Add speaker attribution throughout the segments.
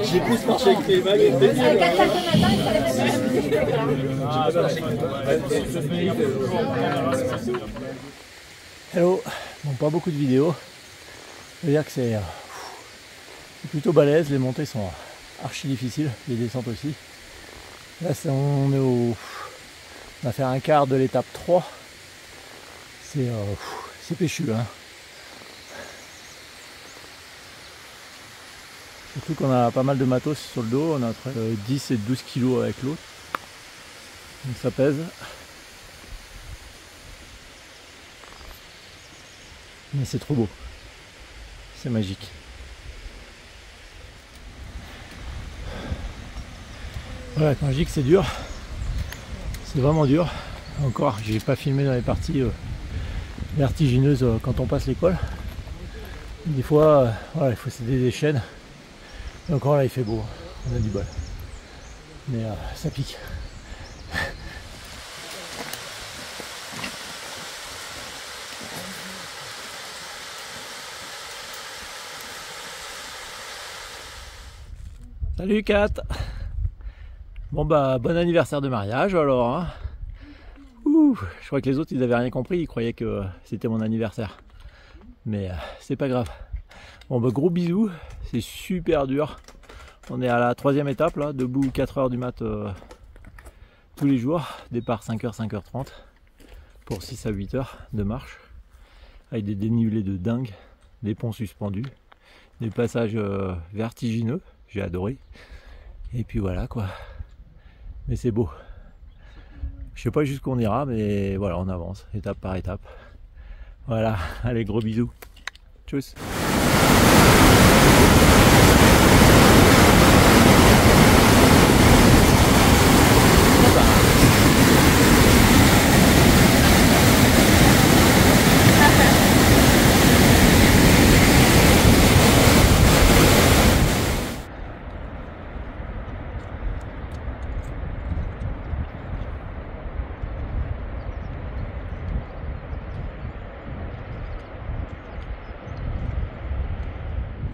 Speaker 1: J'ai plus marché avec tes mains.
Speaker 2: Hello, bon pas beaucoup de vidéos. Je veux dire que c'est plutôt balèze, les montées sont archi difficiles, les descentes aussi. Là on est on a fait un quart de l'étape 3. C'est péchu hein. Surtout qu'on a pas mal de matos sur le dos, on a entre 10 et 12 kg avec l'autre. Donc ça pèse. Mais c'est trop beau. C'est magique. Voilà, quand je dis que c'est dur, c'est vraiment dur. Encore, j'ai pas filmé dans les parties vertigineuses quand on passe l'école. Des fois, voilà, il faut céder des chaînes. Et encore là, il fait beau. On a du bol. Mais ça pique. Salut Kat. Bon bah bon anniversaire de mariage alors hein. Ouh, je crois que les autres ils avaient rien compris, ils croyaient que c'était mon anniversaire. Mais c'est pas grave. Bon bah gros bisous, c'est super dur. On est à la 3e étape là, debout 4h du mat tous les jours. Départ 5h, 5h30 pour 6 à 8h de marche. Avec des dénivelés de dingue, des ponts suspendus, des passages vertigineux. J'ai adoré. Et puis voilà quoi. Mais c'est beau. Je sais pas jusqu'où on ira, mais voilà, on avance, étape par étape. Voilà, allez, gros bisous. Tchuss.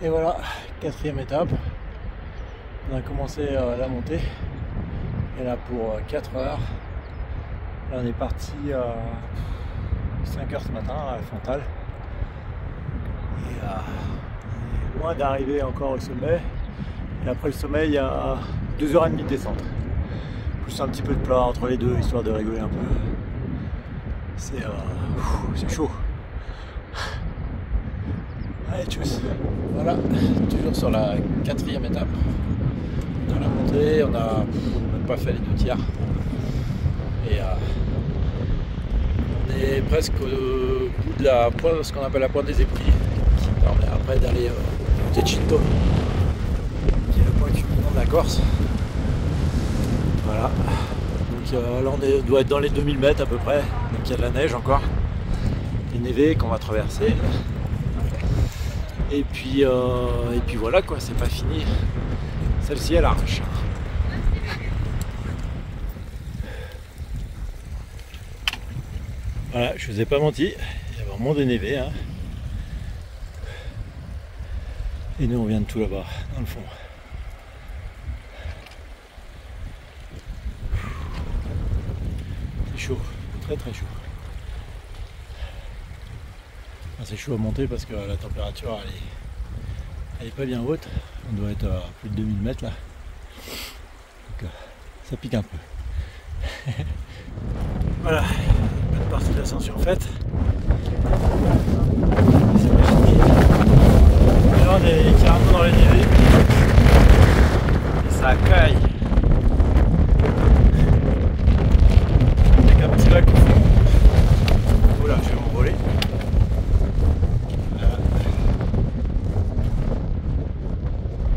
Speaker 2: Et voilà, 4e étape. On a commencé la montée. Et là pour 4 heures. Là on est parti à 5 heures ce matin à la Frontale. Et on est loin d'arriver encore au sommet. Et après le sommet, il y a 2h30 de descente. Plus un petit peu de plat entre les deux, histoire de rigoler un peu. C'est chaud. Allez, tchuss. Voilà, toujours sur la 4e étape. Dans la montée, on n'a même pas fait les 2 tiers. Et on est presque au bout de la pointe, ce qu'on appelle la pointe des épris, qui permet après d'aller au Tecinto, qui est le point culminant de la Corse. Voilà. Donc là on doit être dans les 2000 mètres à peu près. Donc il y a de la neige encore. Les névés qu'on va traverser. Et puis voilà quoi, c'est pas fini. Celle-ci elle arrache. Voilà, je vous ai pas menti, il y a vraiment des névés hein. Et nous on vient de tout là-bas, dans le fond. C'est chaud, très très chaud. C'est chaud à monter parce que la température elle est pas bien haute. On doit être à plus de 2000 mètres là. Donc ça pique un peu. Voilà, bonne partie de l'ascension faite. C'est magnifique. Et là on est carrément dans les névés. Et ça caille. Avec un petit lac au fond. Voilà, je vais m'envoler.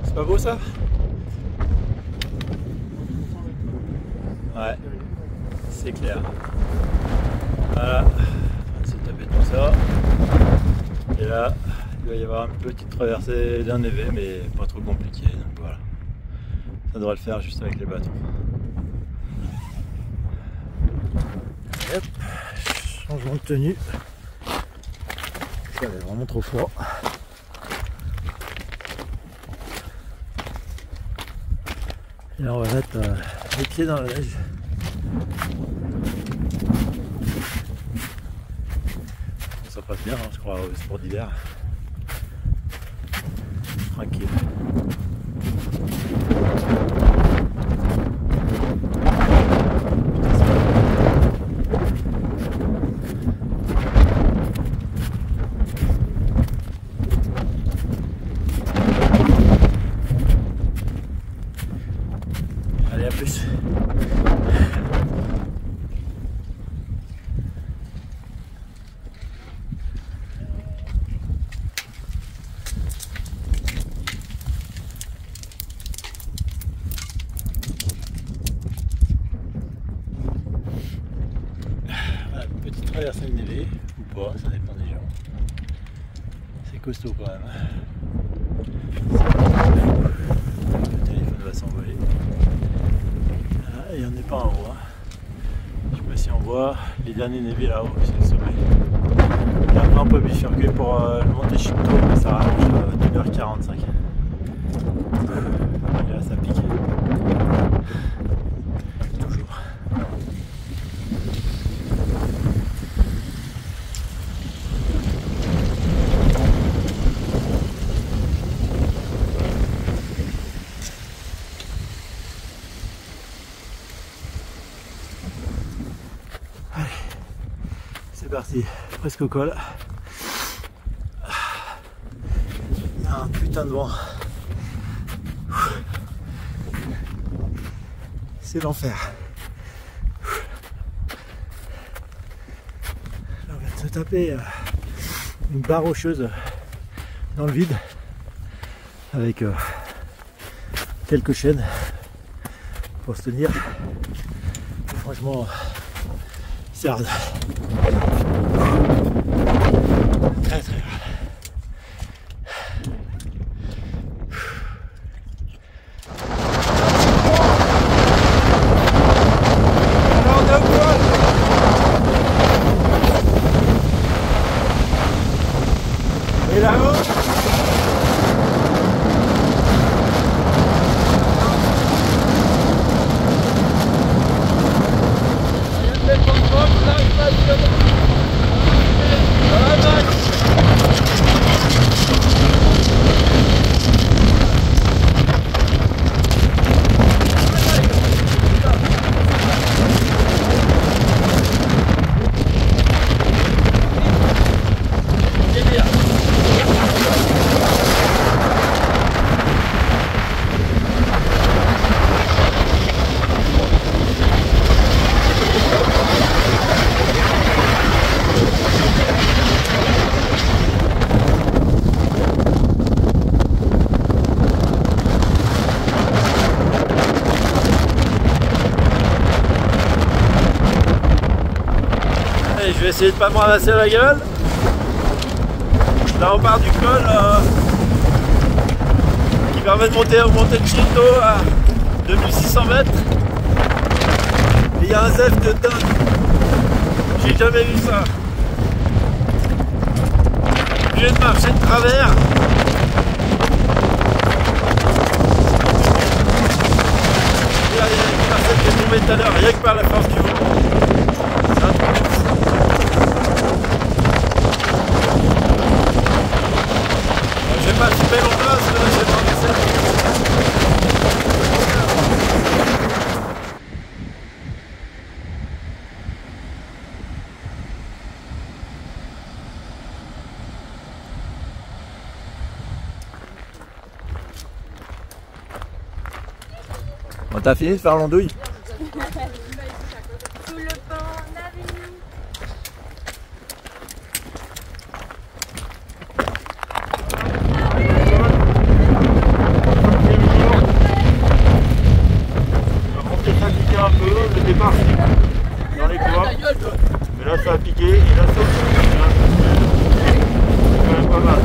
Speaker 2: C'est pas beau ça? Ouais, c'est clair. Voilà, on va se taper tout ça. Et là, il va y avoir une petite traversée d'un névé, mais pas trop compliqué. Donc voilà, ça devrait le faire juste avec les bâtons. Et hop, changement de tenue. Ça va être vraiment trop froid. Et là on va mettre les pieds dans la neige. Ça passe bien, hein, je crois, au sport d'hiver. Tranquille. Allez, à plus. Voilà, petite traversée enneigée, ou pas, ça dépend des gens. C'est costaud quand même. Le téléphone va s'envoler. Et on n'est pas en haut. Je sais pas si on voit les derniers névés là-haut, c'est le sommet. Et après on peut bifurquer pour le monter Chipto, mais ça rallonge à 1h45. Et là ça pique. Toujours. Allez, c'est parti, presque au col. Il y a un putain de vent. C'est l'enfer. Là, on vient de se taper une barre rocheuse dans le vide avec quelques chaînes pour se tenir. Et franchement, c'est hard. Très très hard. Et là-haut, je vais essayer de pas me ramasser la gueule. Là on part du col qui permet de monter au Monte-Cinto à 2600 mètres. Et il y a un zef de dingue. J'ai jamais vu ça. Obligé de marcher de travers. Et là, il y a une personne qui est tombée tout à l'heure, rien que par la force du vent. C'est un truc. Je vais pas filmer longtemps parce que là j'ai pas envie. Bon, t'as fini de faire l'andouille?
Speaker 3: Sous le pont d'Avignon.
Speaker 2: On va monter ça piquer un peu, le départ dans les coins. Mais là ça a piqué et là ça c'est quand même pas mal.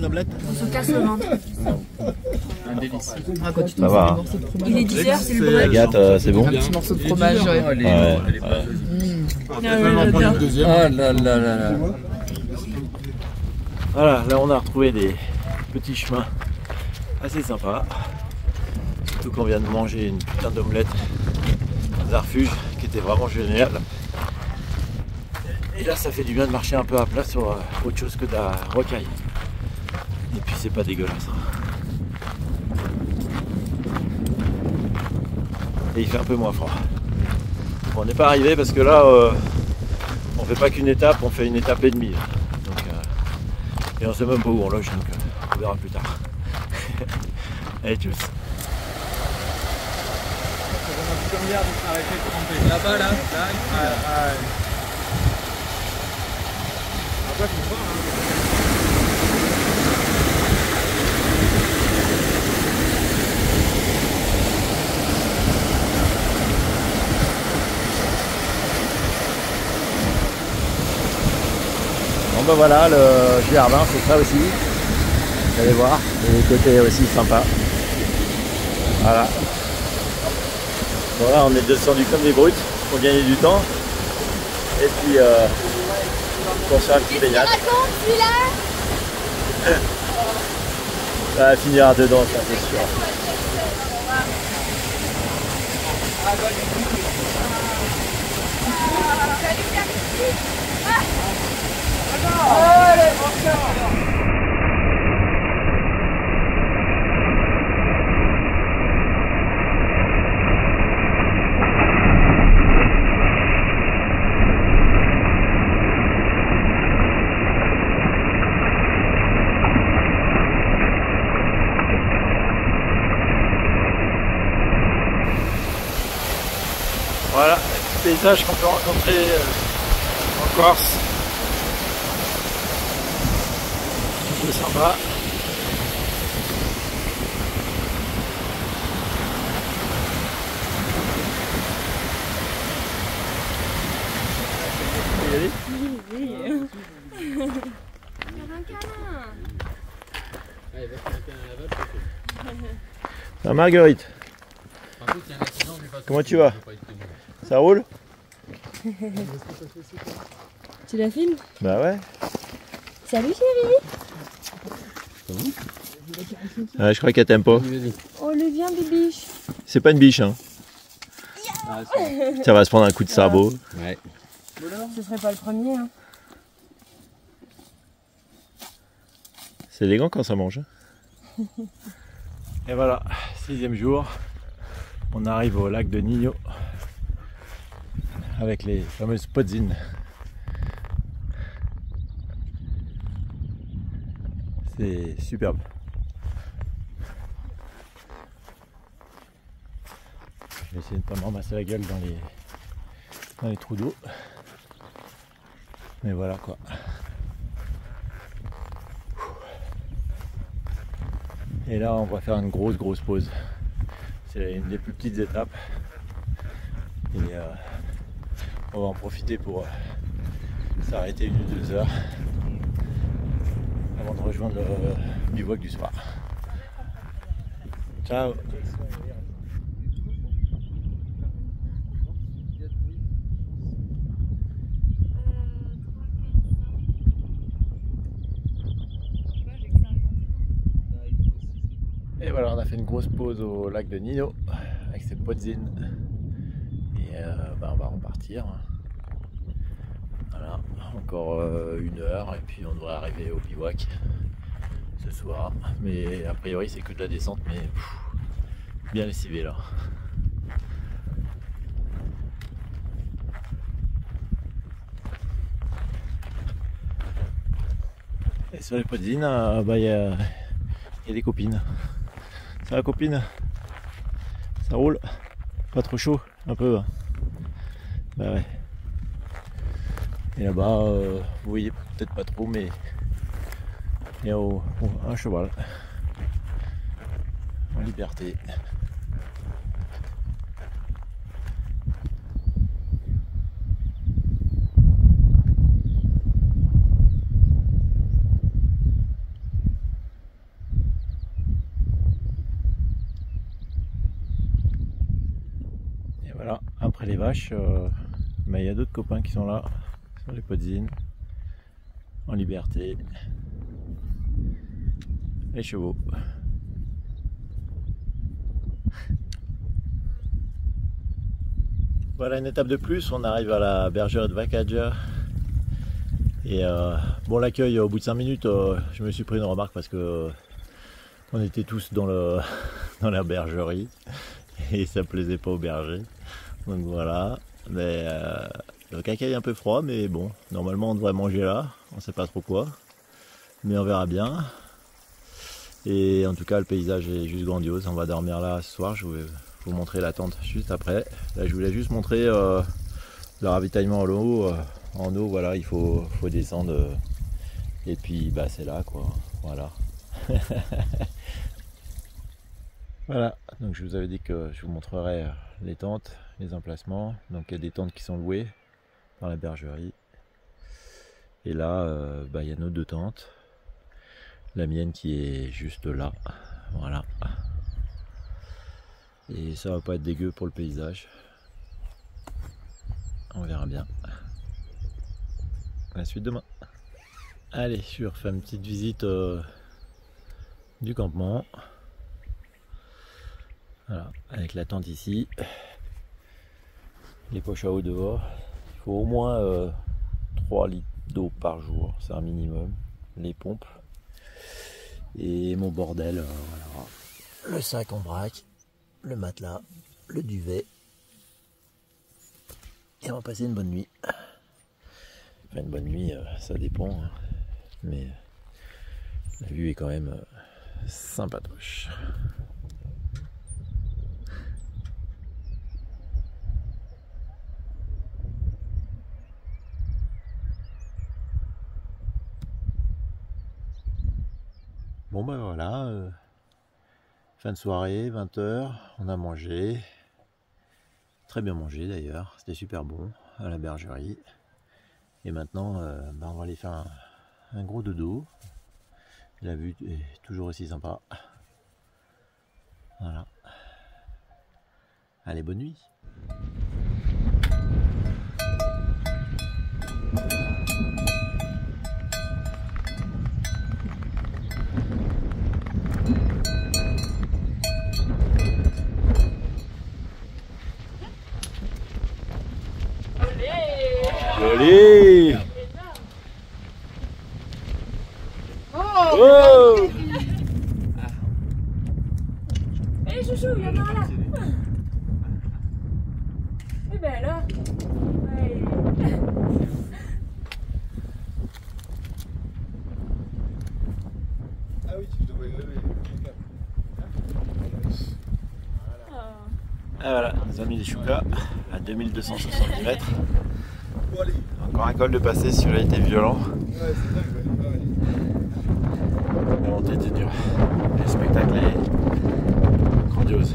Speaker 1: une omelette?
Speaker 3: On se casse le ventre.
Speaker 1: Un délice.
Speaker 4: Ah, quand tu
Speaker 2: Ça va.
Speaker 3: Il est 10h, c'est le break.
Speaker 2: Agathe, c'est bon?
Speaker 4: Un petit morceau de fromage, ouais.
Speaker 2: Ouais.
Speaker 1: Le deuxième.
Speaker 4: Oh là là là là.
Speaker 2: Voilà, là on a retrouvé des petits chemins assez sympas. Surtout qu'on vient de manger une putain d'omelette dans un refuge qui était vraiment génial. Et là ça fait du bien de marcher un peu à plat sur autre chose que de la rocaille. Et puis c'est pas dégueulasse. Et il fait un peu moins froid. Bon, on n'est pas arrivé parce que là on fait pas qu'une étape, on fait une étape et demie. Donc, et on sait même pas où on loge, donc on verra plus tard. Allez, tchuss.
Speaker 1: Là-bas, là, Après, faut voir,
Speaker 2: Bon ben voilà, le jardin c'est ça aussi. Vous allez voir, le côté aussi sympa. Voilà. Voilà, on est descendu comme des brutes pour gagner du temps. Et puis pour faire un petit baignade. Ça va finir dedans, ça c'est sûr. Voilà, le paysage qu'on peut rencontrer en Corse. C'est sympa. Ah, Marguerite, comment tu vas? Ça roule?
Speaker 3: Tu la filmes?
Speaker 2: Bah ouais.
Speaker 3: Salut chérie.
Speaker 2: Je crois qu'elle t'aime pas.
Speaker 3: Oh le viens bibiche.
Speaker 2: C'est pas une biche, hein. Ça va se prendre un coup de sabot.
Speaker 1: Ouais.
Speaker 3: Ce serait pas le premier hein.
Speaker 2: C'est élégant quand ça mange. Et voilà, 6e jour. On arrive au lac de Nino. Avec les fameuses podzines. C'est superbe. Je vais essayer de ne pas me ramasser la gueule dans les trous d'eau. Mais voilà quoi. Et là on va faire une grosse pause. C'est une des plus petites étapes. Et on va en profiter pour s'arrêter 1 ou 2 heures avant de rejoindre le bivouac du soir. Ciao. Et voilà, on a fait une grosse pause au lac de Nino avec ses podzines. Et on va repartir. Voilà, encore 1 heure et puis on devrait arriver au bivouac ce soir. Mais a priori c'est que de la descente, mais bien lessivé là. Et sur les podzines, il y a des copines. Ça va copine? Ça roule? Pas trop chaud? Un peu? Bah ouais. Et là-bas, vous voyez peut-être pas trop, mais il y a un cheval en liberté. Et voilà, après les vaches, il y a d'autres copains qui sont là, sur les podzines, en liberté. Les chevaux. Voilà une étape de plus, on arrive à la bergerie de Vacaggia. Et bon, l'accueil au bout de 5 minutes, je me suis pris une remarque parce que on était tous dans la bergerie et ça plaisait pas aux bergers. Donc voilà, mais le accueil est un peu froid, mais bon, normalement on devrait manger là, on sait pas trop quoi, mais on verra bien. Et en tout cas le paysage est juste grandiose, on va dormir là ce soir, je vais vous montrer la tente juste après. Là je voulais juste montrer le ravitaillement en eau, voilà, il faut descendre et puis bah c'est là quoi, voilà. Voilà, donc je vous avais dit que je vous montrerai les tentes, les emplacements. Donc il y a des tentes qui sont louées dans la bergerie. Et là, il y a nos 2 tentes. La mienne qui est juste là, voilà. Et ça va pas être dégueu pour le paysage. On verra bien. À la suite demain. Allez, je refais une petite visite du campement. Voilà, avec la tente ici, les poches à eau dehors. Il faut au moins 3 litres d'eau par jour, c'est un minimum. Les pompes et mon bordel, voilà. Le sac en vrac, le matelas, le duvet. Et on va passer une bonne nuit. Enfin, une bonne nuit, ça dépend, hein. Mais la vue est quand même sympatoche. Bon ben voilà, fin de soirée, 20 h, on a mangé, très bien mangé d'ailleurs, c'était super bon à la bergerie. Et maintenant on va aller faire un gros dodo, la vue est toujours aussi sympa. Voilà, allez, bonne nuit. Joli. Oh.
Speaker 3: Hé chouchou, il y en a un là. Eh ben là. Ouais.
Speaker 5: Ah oui, tu devrais lever.
Speaker 2: Ah voilà, nous avons mis des choucas à 2270 mètres.
Speaker 5: Bon, allez.
Speaker 2: Encore un col de passé, celui-là était violent.
Speaker 5: Ouais, c'est dingue, ouais.
Speaker 2: La montée était dure. Le spectacle est grandiose.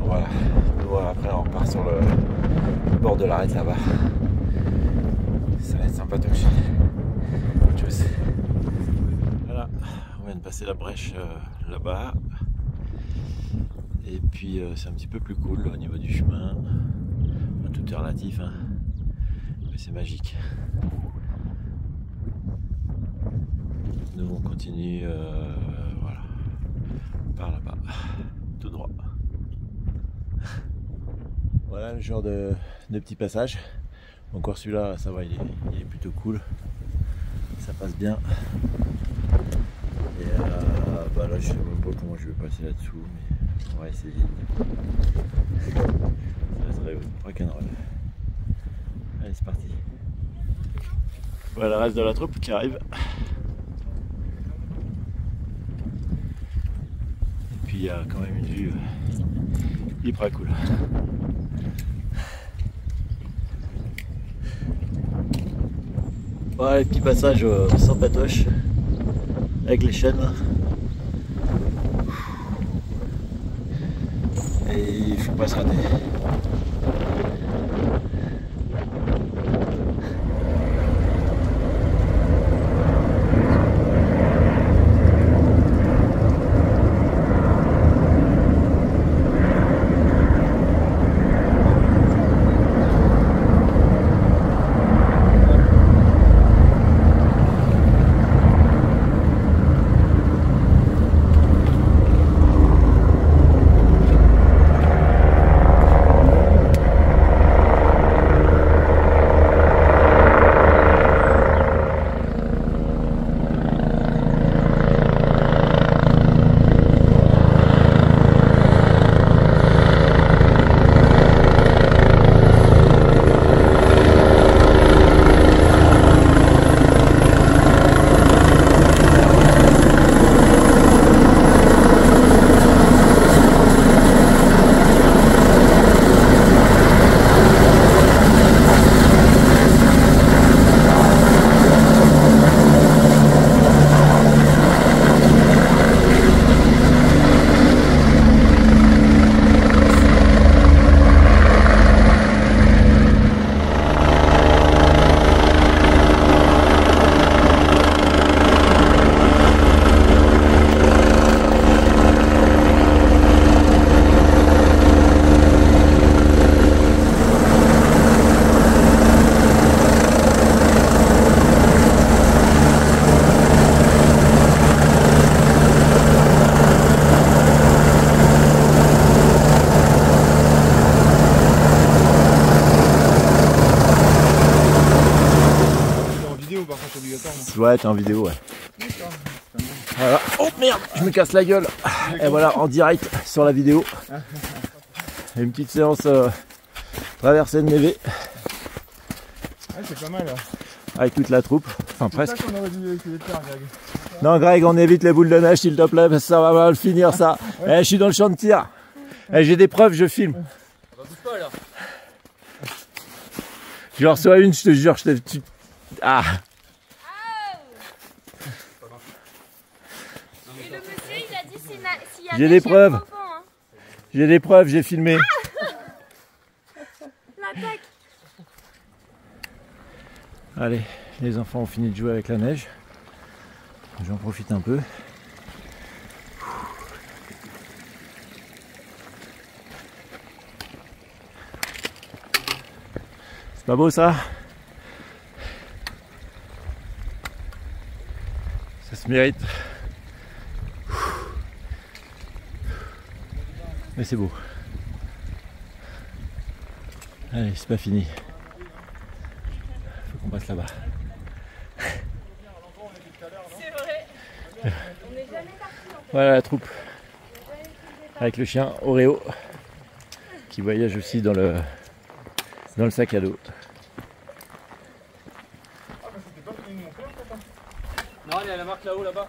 Speaker 2: Voilà. Voilà, après on repart sur le bord de l'arête là-bas. Ça va être sympatoche. Tchuss. Voilà, on vient de passer la brèche là-bas. Et puis c'est un petit peu plus cool au niveau du chemin. Enfin, tout est relatif, hein. Mais c'est magique. Nous on continue voilà, par là-bas, tout droit. Voilà le genre de petit passage. Encore celui-là, ça va, il est plutôt cool. Ça passe bien. Et là je sais même pas comment je vais passer là-dessous, mais on va essayer. Ça serait rock'n'roll. Allez, c'est parti. Voilà le reste de la troupe qui arrive. Et puis il y a quand même une vue hyper cool. Ouais, petit passage sans patoche avec les chaînes. Et il faut pas se rater. Ouais, t'es en vidéo, ouais. Voilà. Oh merde, je me casse la gueule. Et voilà, en direct sur la vidéo. Une petite séance traversée de névé.
Speaker 5: Ouais, c'est pas mal.
Speaker 2: Avec toute la troupe. Enfin,
Speaker 5: C'est
Speaker 2: presque.
Speaker 5: ça qu'on aurait dû essayer de faire, Greg.
Speaker 2: Non, Greg, on évite les boules de neige, s'il te plaît, parce que ça va mal finir, ça. Eh, je suis dans le champ de tir. Eh, j'ai des preuves, je filme.
Speaker 1: Bah, bouge pas alors.
Speaker 2: Je reçois une, je te jure, je te... Ah.
Speaker 3: Et le monsieur, il a dit s'il y a
Speaker 2: J'ai des preuves.
Speaker 3: enfant, hein.
Speaker 2: J'ai des preuves, j'ai filmé.
Speaker 3: L'attaque.
Speaker 2: Allez, les enfants ont fini de jouer avec la neige. J'en profite un peu. C'est pas beau ça? Ça se mérite. Mais c'est beau. Allez, c'est pas fini. Faut qu'on passe là-bas.
Speaker 3: C'est vrai. On n'est jamais parti en fait.
Speaker 2: Voilà la troupe. Avec le chien Oreo qui voyage aussi dans le sac à dos.
Speaker 1: Non, il y a la marque là-haut, là-bas.